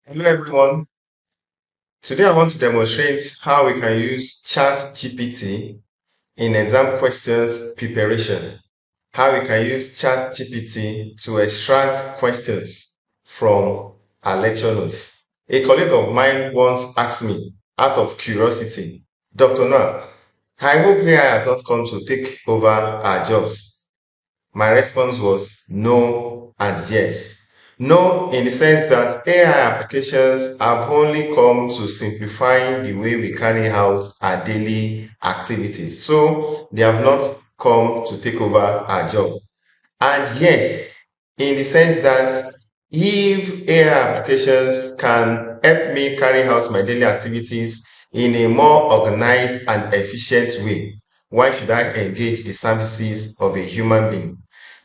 Hello everyone. Today I want to demonstrate how we can use GPT in exam questions preparation. How we can use GPT to extract questions from our lecture notes. A colleague of mine once asked me, out of curiosity, Dr. Noah, I hope AI has not come to take over our jobs. My response was no and yes. No, in the sense that AI applications have only come to simplify the way we carry out our daily activities. So they have not come to take over our job. And yes, in the sense that if AI applications can help me carry out my daily activities in a more organized and efficient way, why should I engage the services of a human being?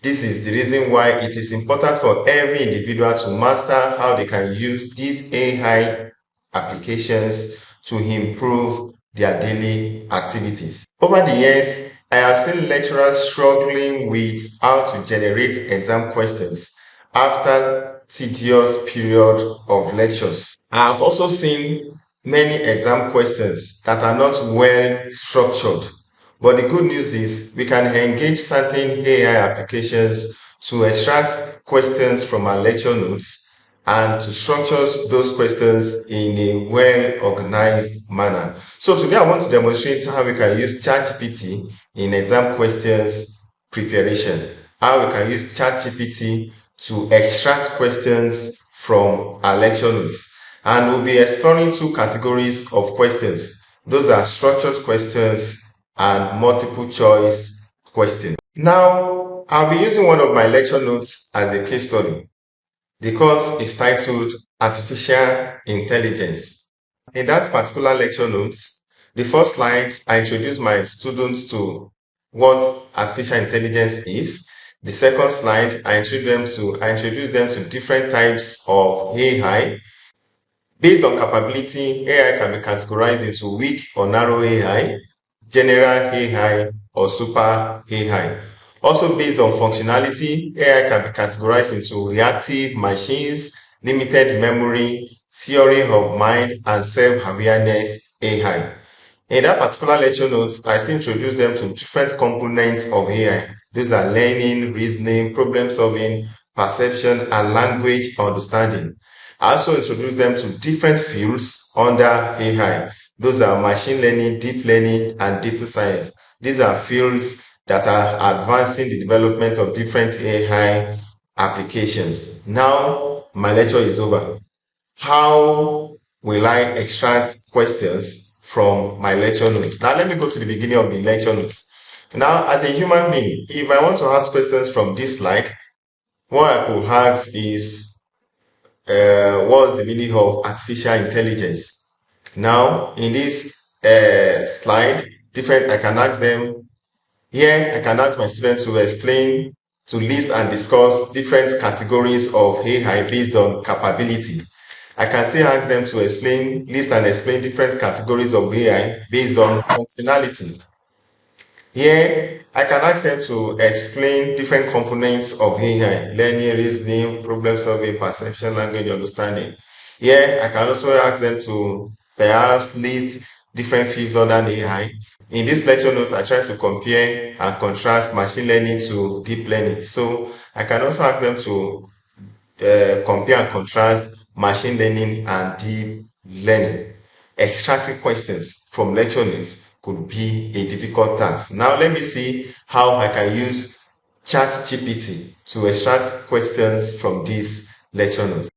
This is the reason why it is important for every individual to master how they can use these AI applications to improve their daily activities. Over the years, I have seen lecturers struggling with how to generate exam questions after tedious period of lectures. I have also seen many exam questions that are not well structured. But the good news is we can engage certain AI applications to extract questions from our lecture notes and to structure those questions in a well organized manner. So today I want to demonstrate how we can use ChatGPT in exam questions preparation. How we can use ChatGPT to extract questions from our lecture notes. And we'll be exploring two categories of questions. Those are structured questions and multiple choice questions. Now, I'll be using one of my lecture notes as a case study. The course is titled Artificial Intelligence. In that particular lecture notes, the first slide, I introduce my students to what artificial intelligence is. The second slide, I introduce them to different types of AI. Based on capability, AI can be categorized into weak or narrow AI, general AI, or super AI. Also based on functionality, AI can be categorized into reactive machines, limited memory, theory of mind, and self-awareness AI. In that particular lecture notes, I still introduce them to different components of AI. These are learning, reasoning, problem solving, perception, and language understanding. I also introduce them to different fields under AI. Those are machine learning, deep learning, and data science. These are fields that are advancing the development of different AI applications. Now, my lecture is over. How will I extract questions from my lecture notes? Now, let me go to the beginning of the lecture notes. Now, as a human being, if I want to ask questions from this slide, what I could ask is, what's the meaning of artificial intelligence? Now, in this slide, I can ask them, here I can ask my students to explain, to list and discuss different categories of AI based on capability. I can still ask them to list and explain different categories of AI based on functionality. Here, I can ask them to explain different components of AI, learning, reasoning, problem solving, perception, language understanding. Here, I can also ask them to perhaps list different fields under AI. In this lecture note, I try to compare and contrast machine learning to deep learning. So I can also ask them to compare and contrast machine learning and deep learning. Extracting questions from lecture notes could be a difficult task. Now let me see how I can use ChatGPT to extract questions from these lecture notes.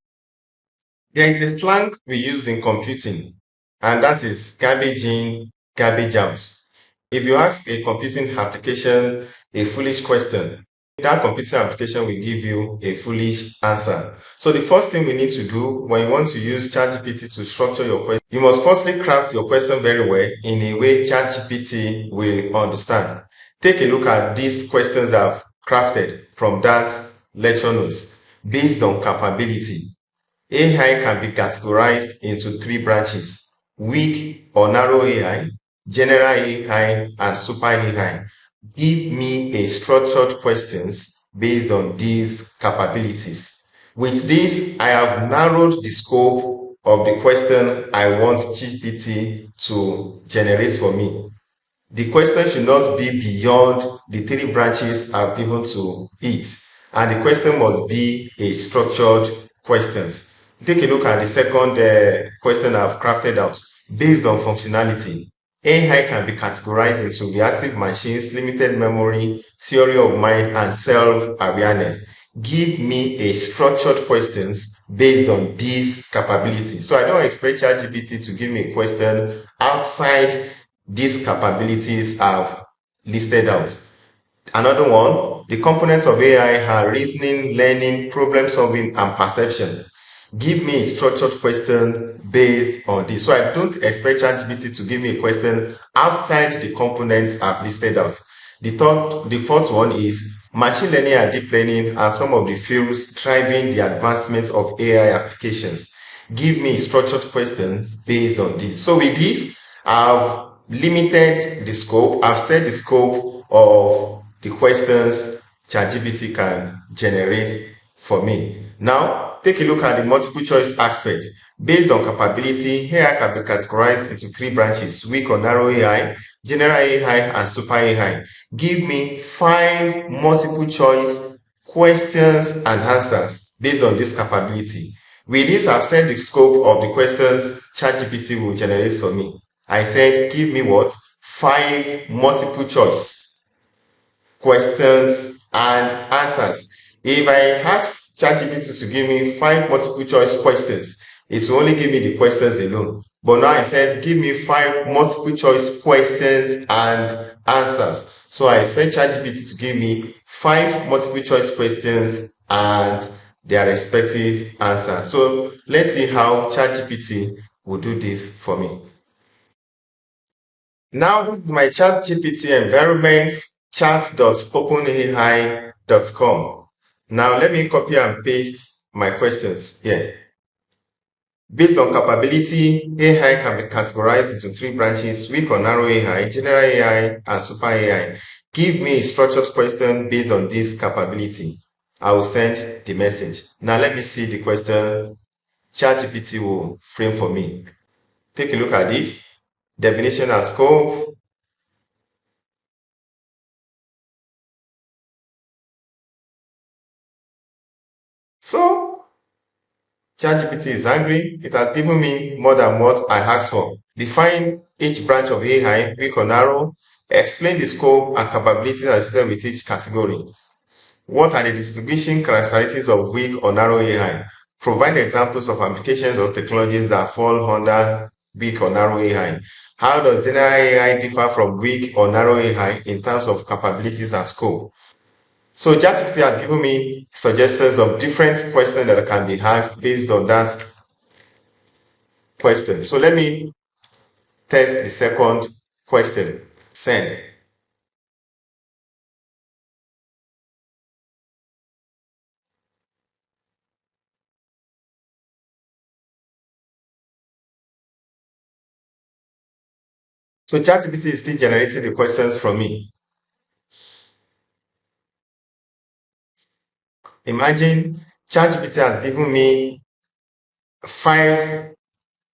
There is a slang we use in computing, and that is garbage in, garbage out. If you ask a computing application a foolish question, that computing application will give you a foolish answer. So the first thing we need to do when you want to use ChatGPT to structure your question, you must firstly craft your question very well in a way ChatGPT will understand. Take a look at these questions I've crafted from that lecture notes based on capability. AI can be categorized into three branches: weak or narrow AI, general AI, and super AI. Give me a structured questions based on these capabilities. With this, I have narrowed the scope of the question I want GPT to generate for me. The question should not be beyond the three branches I've given to it, and the question must be a structured questions. Take a look at the second question I've crafted out. Based on functionality, AI can be categorized into reactive machines, limited memory, theory of mind, and self-awareness. Give me a structured questions based on these capabilities. So I don't expect ChatGPT to give me a question outside these capabilities I've listed out. Another one, the components of AI are reasoning, learning, problem solving, and perception. Give me a structured question based on this. So I don't expect ChatGPT to give me a question outside the components I've listed out. The fourth one is machine learning and deep learning are some of the fields driving the advancement of AI applications. Give me structured questions based on this. So with this, I've limited the scope. I've set the scope of the questions ChatGPT can generate for me. Now, take a look at the multiple choice aspect. Based on capability, AI can be categorized into three branches: weak or narrow AI, general AI, and super AI. Give me 5 multiple choice questions and answers based on this capability. With this, I've set the scope of the questions ChatGPT will generate for me. I said, give me what? 5 multiple choice questions and answers. If I ask ChatGPT to give me 5 multiple choice questions, it will only give me the questions alone. But now I said, give me 5 multiple choice questions and answers. So I expect ChatGPT to give me 5 multiple choice questions and their respective answers. So let's see how ChatGPT will do this for me. Now this is my ChatGPT environment, chat.openai.com. Now let me copy and paste my questions here. Based on capability, AI can be categorized into 3 branches: weak or narrow AI, general AI, and super AI. Give me a structured question based on this capability. I will send the message. Now let me see the question ChatGPT will frame for me. Take a look at this. Definition and scope. So ChatGPT is angry. It has given me more than what I asked for. Define each branch of AI, weak or narrow. Explain the scope and capabilities associated with each category. What are the distinguishing characteristics of weak or narrow AI? Provide examples of applications or technologies that fall under weak or narrow AI. How does general AI differ from weak or narrow AI in terms of capabilities and scope? So ChatGPT has given me suggestions of different questions that can be asked based on that question. So let me test the second question. Send. So ChatGPT is still generating the questions from me. Imagine ChatGPT has given me 5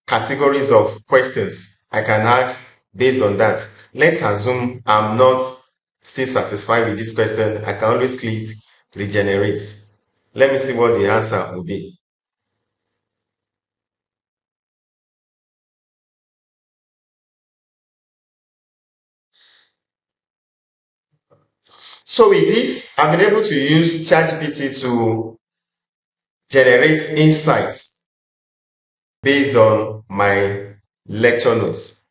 categories of questions I can ask based on that. Let's assume I'm not still satisfied with this question. I can always click regenerate. Let me see what the answer will be. So with this, I've been able to use ChatGPT to generate insights based on my lecture notes.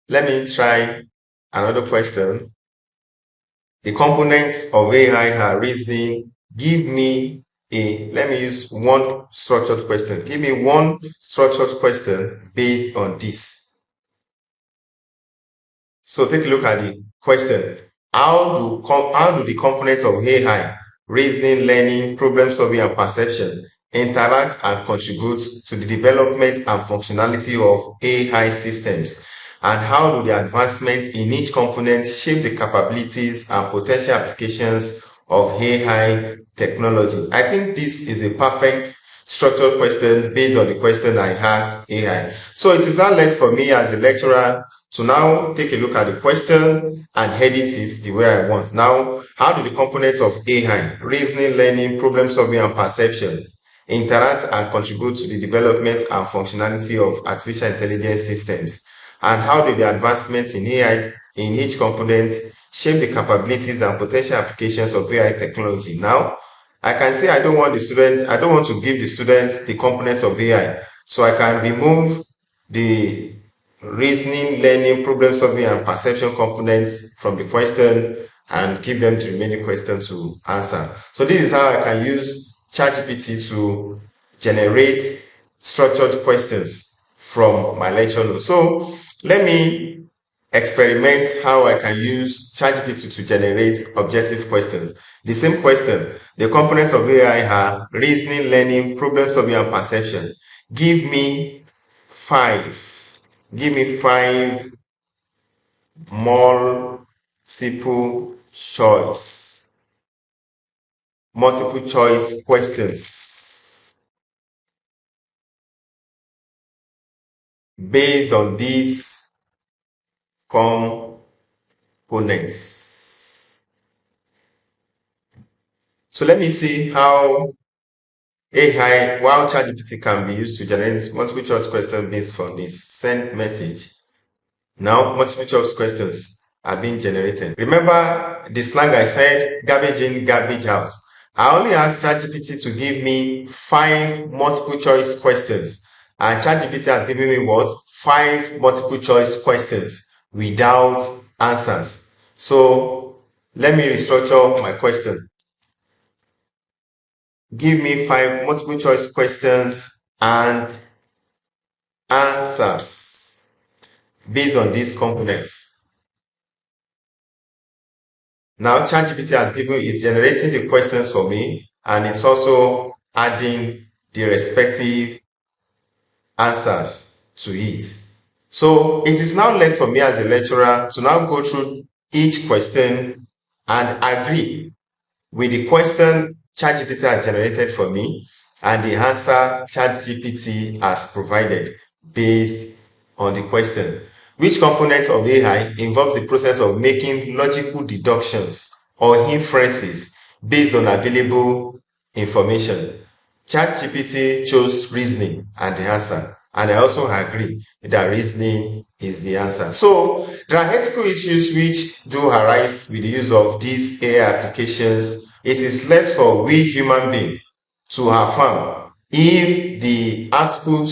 Let me try another question. The components of AI are reasoning. Let me use one structured question. Give me one structured question based on this. So take a look at the question. How do the components of AI, reasoning, learning, problem solving, and perception interact and contribute to the development and functionality of AI systems? And how do the advancements in each component shape the capabilities and potential applications of AI technology? I think this is a perfect structured question based on the question I asked AI. So it is now left for me as a lecturer to now take a look at the question and edit it the way I want. Now, how do the components of AI, reasoning, learning, problem solving, and perception interact and contribute to the development and functionality of artificial intelligence systems? And how do the advancements in AI in each component shape the capabilities and potential applications of AI technology? Now, I can say I don't want to give the students the components of AI. So I can remove the reasoning, learning, problem solving, and perception components from the question and give them the remaining question to answer. So this is how I can use ChatGPT to generate structured questions from my lecture notes. So let me experiment how I can use ChatGPT to generate objective questions. The same question, the components of AI are reasoning, learning, problem solving, and perception. Give me five. Give me five multiple choice, multiple choice questions based on these components. So let me see how ChatGPT can be used to generate multiple choice questions based on this sent message. Now, multiple choice questions are being generated. Remember the slang I said, garbage in, garbage out. I only asked ChatGPT to give me five multiple choice questions. And ChatGPT has given me what? Five multiple choice questions without answers. So let me restructure my question. Give me five multiple choice questions and answers based on these components. Now ChatGPT is generating the questions for me, and it's also adding the respective answers to it. So it is now left for me as a lecturer to now go through each question and agree with the question ChatGPT has generated for me and the answer ChatGPT has provided based on the question. Which component of AI involves the process of making logical deductions or inferences based on available information? ChatGPT chose reasoning and the answer, and I also agree that reasoning is the answer. So there are ethical issues which do arise with the use of these AI applications. It is less for we human beings to affirm if the output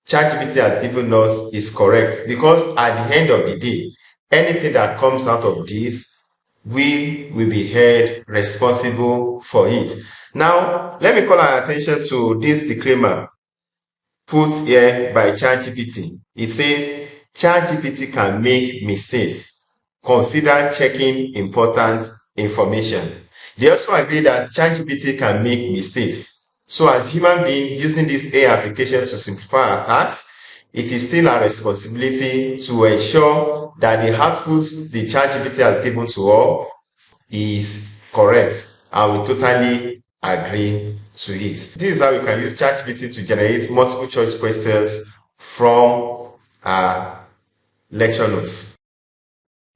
ChatGPT has given us is correct, because at the end of the day, anything that comes out of this, we will be held responsible for it. Now, let me call our attention to this disclaimer put here by ChatGPT. It says ChatGPT can make mistakes. Consider checking important information. They also agree that ChatGPT can make mistakes. So as human beings using this AI application to simplify our tasks, it is still our responsibility to ensure that the output the ChatGPT has given to us is correct, and we totally agree to it. This is how you can use ChatGPT to generate multiple choice questions from lecture notes.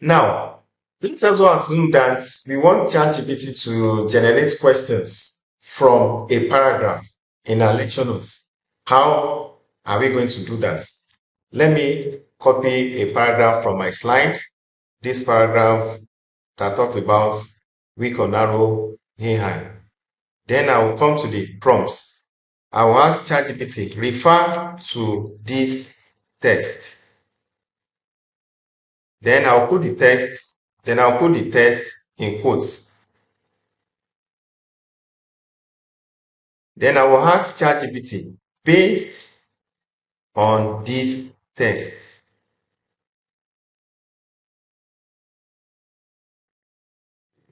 Now, let's also assume that we want ChatGPT to generate questions from a paragraph in our lecture notes. How are we going to do that? Let me copy a paragraph from my slide. This paragraph that talks about weak or narrow AI. Then I will come to the prompts. I will ask ChatGPT, refer to this text. Then I'll put the text, in quotes. Then I will ask ChatGPT, based on this text,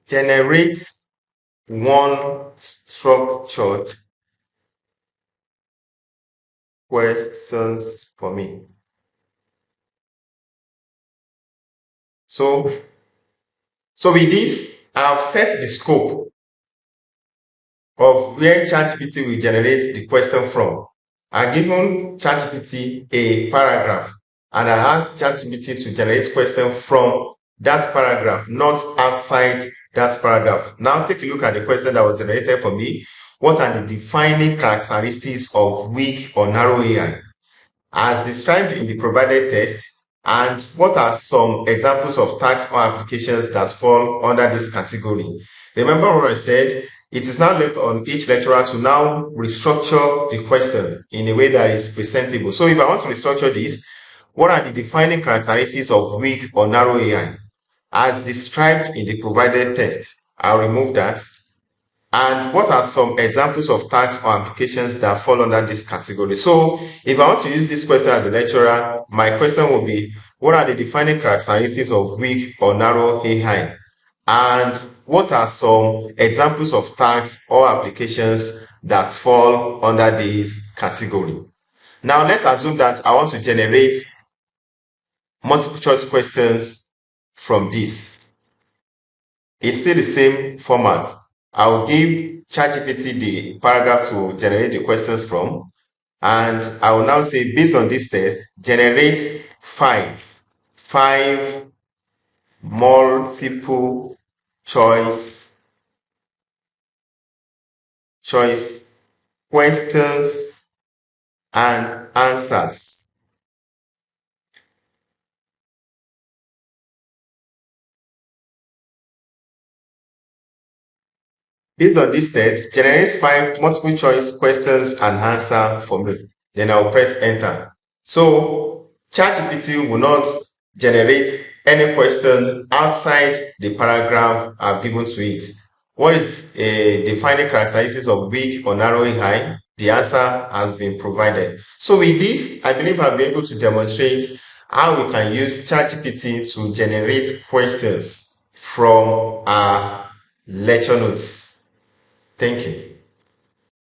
generate one structured questions for me. So with this, I have set the scope of where ChatGPT will generate the question from. I've given ChatGPT a paragraph and I asked ChatGPT to generate question from that paragraph, not outside that paragraph. Now take a look at the question that was generated for me. What are the defining characteristics of weak or narrow AI as described in the provided text? And what are some examples of tasks or applications that fall under this category? Remember what I said? It is now left on each lecturer to now restructure the question in a way that is presentable. So if I want to restructure this, what are the defining characteristics of weak or narrow AI? As described in the provided text, I'll remove that. And what are some examples of tasks or applications that fall under this category? So if I want to use this question as a lecturer, my question will be, what are the defining characteristics of weak or narrow AI? And what are some examples of tasks or applications that fall under this category? Now let's assume that I want to generate multiple choice questions from this. It's still the same format. I'll give ChatGPT the paragraph to generate the questions from, and I will now say, based on this test, generate five multiple choice questions and answers. Based on this test, generate 5 multiple choice questions and answer for me. Then I'll press enter. So ChatGPT will not generate any question outside the paragraph I've given to it. What is a defining characteristics of weak or narrow AI? The answer has been provided. So with this, I believe I'll be able to demonstrate how we can use ChatGPT to generate questions from our lecture notes. Thank you.